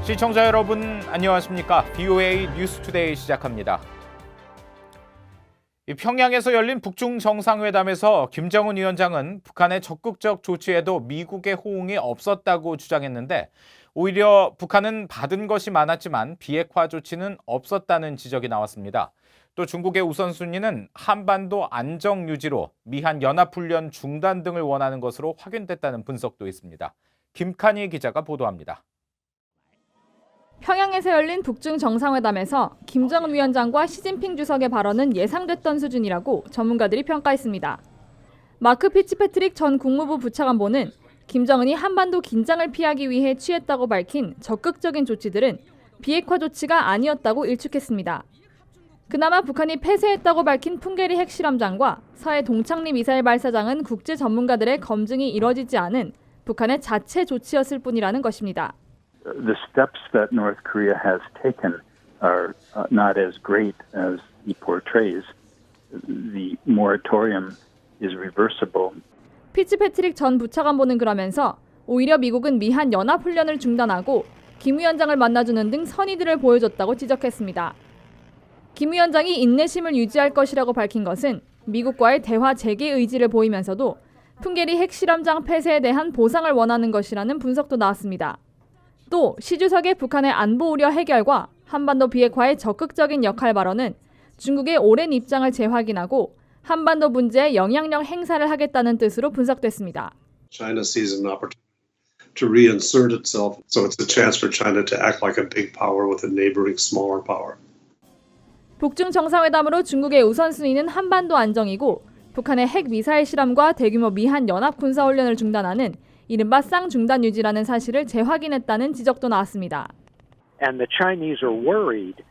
시청자 여러분 안녕하십니까? VOA 뉴스투데이 시작합니다. 평양에서 열린 북중 정상회담에서 김정은 위원장은 북한의 적극적 조치에도 미국의 호응이 없었다고 주장했는데 오히려 북한은 받은 것이 많았지만 비핵화 조치는 없었다는 지적이 나왔습니다. 또 중국의 우선순위는 한반도 안정 유지로 미한 연합훈련 중단 등을 원하는 것으로 확인됐다는 분석도 있습니다. 김칸희 기자가 보도합니다. 평양에서 열린 북중 정상회담에서 김정은 위원장과 시진핑 주석의 발언은 예상됐던 수준이라고 전문가들이 평가했습니다. 마크 피츠패트릭 전 국무부 부차관보는 김정은이 한반도 긴장을 피하기 위해 취했다고 밝힌 적극적인 조치들은 비핵화 조치가 아니었다고 일축했습니다. 그나마 북한이 폐쇄했다고 밝힌 풍계리 핵실험장과 서해 동창리 미사일 발사장은 국제 전문가들의 검증이 이뤄지지 않은 북한의 자체 조치였을 뿐이라는 것입니다. The steps that North Korea has taken are not as great as he portrays. The moratorium is reversible. 피츠패트릭 전 부차관보는 그러면서 오히려 미국은 미한 연합훈련을 중단하고 김 위원장을 만나주는 등 선의들을 보여줬다고 지적했습니다. 김 위원장이 인내심을 유지할 것이라고 밝힌 것은 미국과의 대화 재개 의지를 보이면서도 풍계리 핵실험장 폐쇄에 대한 보상을 원하는 것이라는 분석도 나왔습니다. 또 시 주석의 북한의 안보 우려 해결과 한반도 비핵화의 적극적인 역할 발언은 중국의 오랜 입장을 재확인하고 한반도 문제에 영향력 행사를 하겠다는 뜻으로 분석됐습니다. China sees an opportunity to reinsert itself, so it's a chance for China to act like a big power with a neighboring smaller power. 북중 정상회담으로 중국의 우선순위는 한반도 안정이고 북한의 핵 미사일 실험과 대규모 미한 연합 군사 훈련을 중단하는 이른바 쌍중단 유지라는 사실을 재확인했다는 지적도 나왔습니다. And the Chinese are worried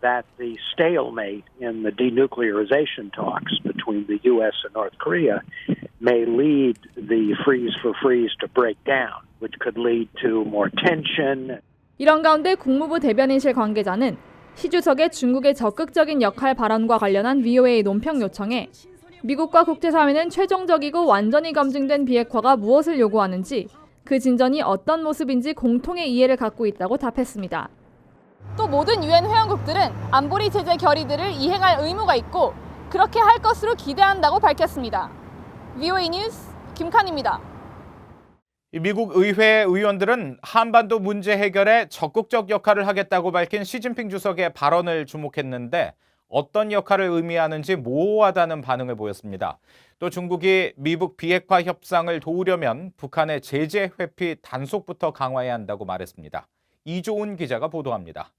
that the stalemate in the denuclearization talks between the U.S. and North Korea may lead the freeze for freeze to break down, which could lead to more tension. 이런 가운데 국무부 대변인실 관계자는 시 주석의 중국의 적극적인 역할 발언과 관련한 VOA 논평 요청에 미국과 국제사회는 최종적이고 완전히 검증된 비핵화가 무엇을 요구하는지 그 진전이 어떤 모습인지 공통의 이해를 갖고 있다고 답했습니다. 또 모든 유엔 회원국들은 안보리 제재 결의들을 이행할 의무가 있고 그렇게 할 것으로 기대한다고 밝혔습니다. VOA 뉴스 김칸입니다. 미국 의회 의원들은 한반도 문제 해결에 적극적 역할을 하겠다고 밝힌 시진핑 주석의 발언을 주목했는데 어떤 역할을 의미하는지 모호하다는 반응을 보였습니다. 또 중국이 미북 비핵화 협상을 도우려면 북한의 제재 회피 단속부터 강화해야 한다고 말했습니다. 이조은 기자가 보도합니다.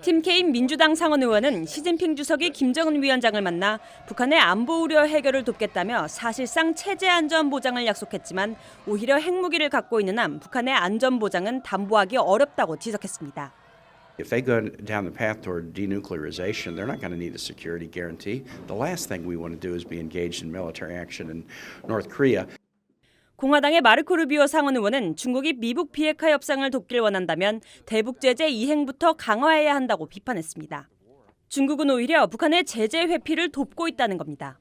팀 케인 민주당 상원 의원은 시진핑 주석이 김정은 위원장을 만나 북한의 안보 우려 해결을 돕겠다며 사실상 체제 안전 보장을 약속했지만 오히려 핵무기를 갖고 있는 한 북한의 안전 보장은 담보하기 어렵다고 지적했습니다. If they go down the path toward denuclearization, they're not going to need a security guarantee. The last thing we want to do is be engaged in military action in North Korea. 공화당의 마르코 루비오 상원 의원은 중국이 미북 비핵화 협상을 돕길 원한다면 대북 제재 이행부터 강화해야 한다고 비판했습니다. 중국은 오히려 북한의 제재 회피를 돕고 있다는 겁니다.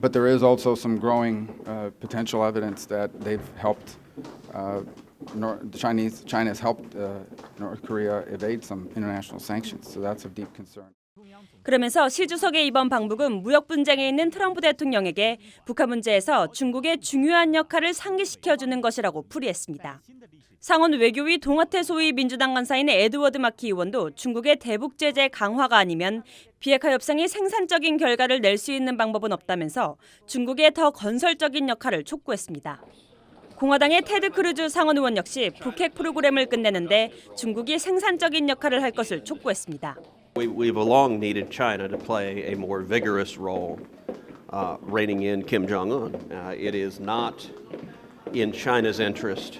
But there is also some growing potential evidence that they've helped China has helped North Korea evade some international sanctions. So that's of deep concern. 그러면서 시 주석의 이번 방북은 무역 분쟁에 있는 트럼프 대통령에게 북한 문제에서 중국의 중요한 역할을 상기시켜주는 것이라고 풀이했습니다. 상원 외교위 동아태 소위 민주당 간사인 에드워드 마키 의원도 중국의 대북 제재 강화가 아니면 비핵화 협상이 생산적인 결과를 낼 수 있는 방법은 없다면서 중국의 더 건설적인 역할을 촉구했습니다. 공화당의 테드 크루즈 상원 의원 역시 북핵 프로그램을 끝내는데 중국이 생산적인 역할을 할 것을 촉구했습니다. We've long needed China to play a more vigorous role reining in Kim Jong-un. It is not in China's interest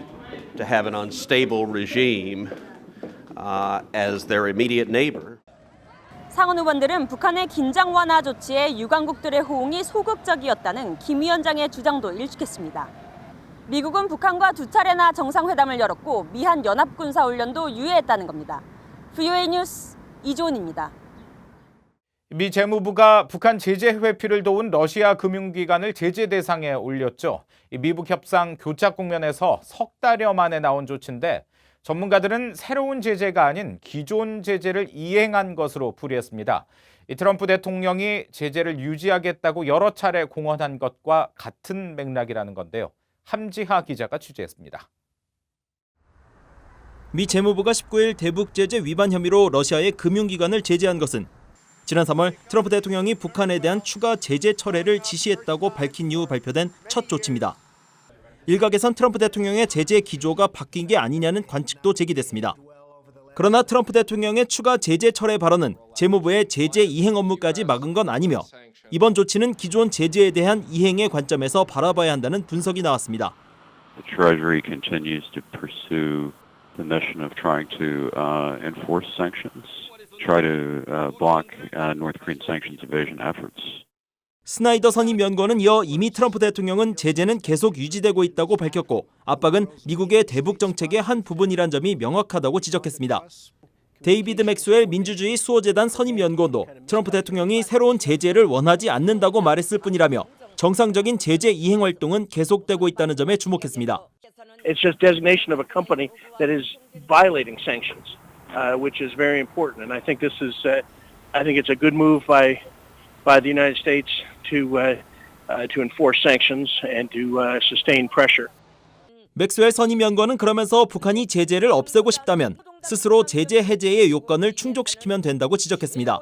to have an unstable regime as their immediate neighbor. 상원 의원들은 북한의 긴장 완화 조치에 유관국들의 호응이 소극적이었다는 김 위원장의 주장도 일축했습니다. 미국은 북한과 두 차례나 정상회담을 열었고 미한 연합군사훈련도 유예했다는 겁니다. VOA 뉴스 이조은입니다. 미 재무부가 북한 제재 회피를 도운 러시아 금융기관을 제재 대상에 올렸죠. 미북 협상 교착 국면에서 석 달여 만에 나온 조치인데 전문가들은 새로운 제재가 아닌 기존 제재를 이행한 것으로 풀이했습니다. 이 트럼프 대통령이 제재를 유지하겠다고 여러 차례 공언한 것과 같은 맥락이라는 건데요. 함지하 기자가 취재했습니다. 미 재무부가 19일 대북 제재 위반 혐의로 러시아의 금융기관을 제재한 것은 지난 3월 트럼프 대통령이 북한에 대한 추가 제재 철회를 지시했다고 밝힌 이후 발표된 첫 조치입니다. 일각에선 트럼프 대통령의 제재 기조가 바뀐 게 아니냐는 관측도 제기됐습니다. 그러나 트럼프 대통령의 추가 제재 철회 발언은 재무부의 제재 이행 업무까지 막은 건 아니며 이번 조치는 기존 제재에 대한 이행의 관점에서 바라봐야 한다는 분석이 나왔습니다. The Treasury continues to pursue the mission of trying to enforce sanctions, try to block North Korean sanctions evasion efforts. 스나이더 선임연구원은 이어 이미 트럼프 대통령은 제재는 계속 유지되고 있다고 밝혔고 압박은 미국의 대북 정책의 한 부분이란 점이 명확하다고 지적했습니다. 데이비드 맥스웰 민주주의 수호재단 선임연구원도 트럼프 대통령이 새로운 제재를 원하지 않는다고 말했을 뿐이라며 정상적인 제재 이행 활동은 계속되고 있다는 점에 주목했습니다. It's just designation of a company that is violating sanctions, which is very important. And I think this is, I think it's a good move by the United States to enforce sanctions and to sustain pressure. 맥스웰 선임연구원은 그러면서 북한이 제재를 없애고 싶다면 스스로 제재 해제의 요건을 충족시키면 된다고 지적했습니다.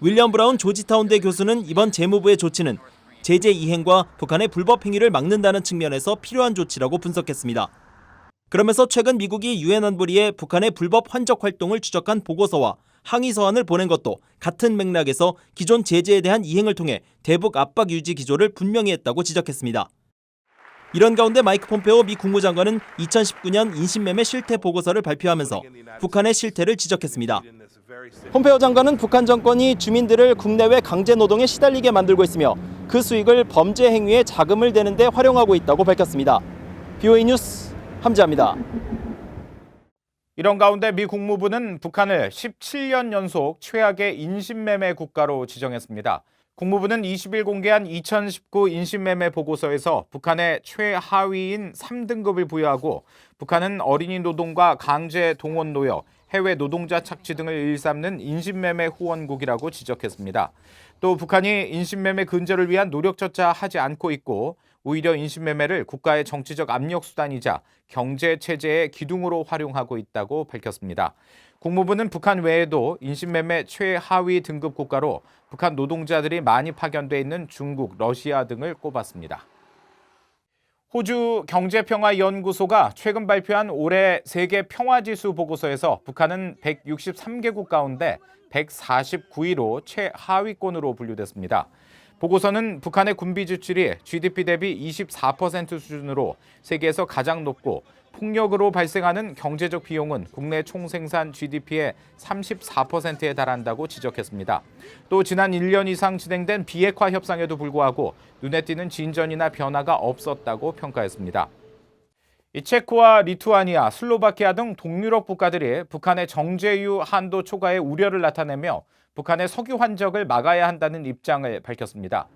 윌리엄 브라운 조지타운대 교수는 이번 재무부의 조치는 제재 이행과 북한의 불법 행위를 막는다는 측면에서 필요한 조치라고 분석했습니다. 그러면서 최근 미국이 유엔 안보리에 북한의 불법 환적 활동을 추적한 보고서와 항의 서한을 보낸 것도 같은 맥락에서 기존 제재에 대한 이행을 통해 대북 압박 유지 기조를 분명히 했다고 지적했습니다. 이런 가운데 마이크 폼페오 미 국무장관은 2019년 인신매매 실태 보고서를 발표하면서 북한의 실태를 지적했습니다. 폼페오 장관은 북한 정권이 주민들을 국내외 강제 노동에 시달리게 만들고 있으며 그 수익을 범죄 행위에 자금을 대는 데 활용하고 있다고 밝혔습니다. BOA 뉴스 함지아입니다. 이런 가운데 미 국무부는 북한을 17년 연속 최악의 인신매매 국가로 지정했습니다. 국무부는 20일 공개한 2019 인신매매 보고서에서 북한에 최하위인 3등급을 부여하고 북한은 어린이 노동과 강제 동원 노역, 해외 노동자 착취 등을 일삼는 인신매매 후원국이라고 지적했습니다. 또 북한이 인신매매 근절을 위한 노력조차 하지 않고 있고 오히려 인신매매를 국가의 정치적 압력 수단이자 경제 체제의 기둥으로 활용하고 있다고 밝혔습니다. 국무부는 북한 외에도 인신매매 최하위 등급 국가로 북한 노동자들이 많이 파견돼 있는 중국, 러시아 등을 꼽았습니다. 호주 경제평화연구소가 최근 발표한 올해 세계 평화지수 보고서에서 북한은 163개국 가운데 149위로 최하위권으로 분류됐습니다. 보고서는 북한의 군비 지출이 GDP 대비 24% 수준으로 세계에서 가장 높고 폭력으로 발생하는 경제적 비용은 국내 총생산 GDP의 34%에 달한다고 지적했습니다. 또 지난 1년 이상 진행된 비핵화 협상에도 불구하고 눈에 띄는 진전이나 변화가 없었다고 평가했습니다. 체코와 리투아니아, 슬로바키아 등 동유럽 국가들이 북한의 정제유 한도 초과에 우려를 나타내며 북한의 석유 환적을 막아야 한다는 입장을 밝혔습니다.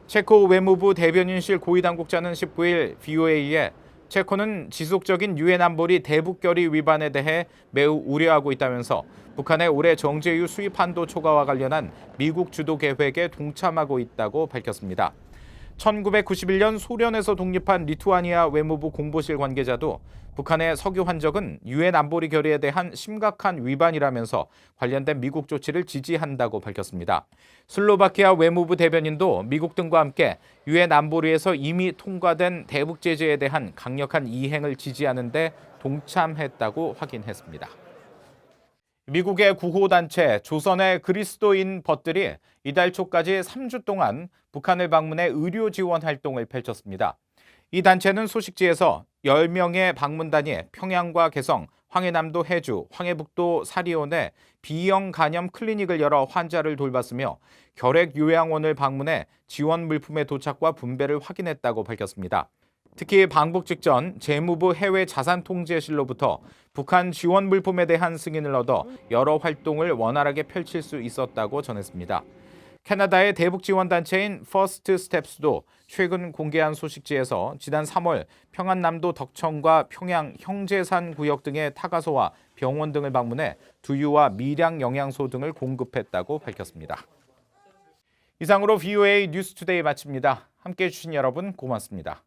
체코 외무부 대변인실 고위당국자는 19일 VOA에 체코는 지속적인 유엔 안보리 대북 결의 위반에 대해 매우 우려하고 있다면서 북한의 올해 정제유 수입 한도 초과와 관련한 미국 주도 계획에 동참하고 있다고 밝혔습니다. 1991년 소련에서 독립한 리투아니아 외무부 공보실 관계자도 북한의 석유 환적은 유엔 안보리 결의에 대한 심각한 위반이라면서 관련된 미국 조치를 지지한다고 밝혔습니다. 슬로바키아 외무부 대변인도 미국 등과 함께 유엔 안보리에서 이미 통과된 대북 제재에 대한 강력한 이행을 지지하는 데 동참했다고 확인했습니다. 미국의 구호단체 조선의 그리스도인 벗들이 이달 초까지 3주 동안 북한을 방문해 의료 지원 활동을 펼쳤습니다. 이 단체는 소식지에서 10명의 방문단이 평양과 개성, 황해남도 해주, 황해북도 사리온에 B형 간염 클리닉을 열어 환자를 돌봤으며 결핵요양원을 방문해 지원 물품의 도착과 분배를 확인했다고 밝혔습니다. 특히 방북 직전 재무부 해외자산통제실로부터 북한 지원 물품에 대한 승인을 얻어 여러 활동을 원활하게 펼칠 수 있었다고 전했습니다. 캐나다의 대북 지원 단체인 퍼스트 스텝스도 최근 공개한 소식지에서 지난 3월 평안남도 덕천과 평양 형제산 구역 등의 타가소와 병원 등을 방문해 두유와 미량 영양소 등을 공급했다고 밝혔습니다. 이상으로 VOA 뉴스투데이 마칩니다. 함께해 주신 여러분 고맙습니다.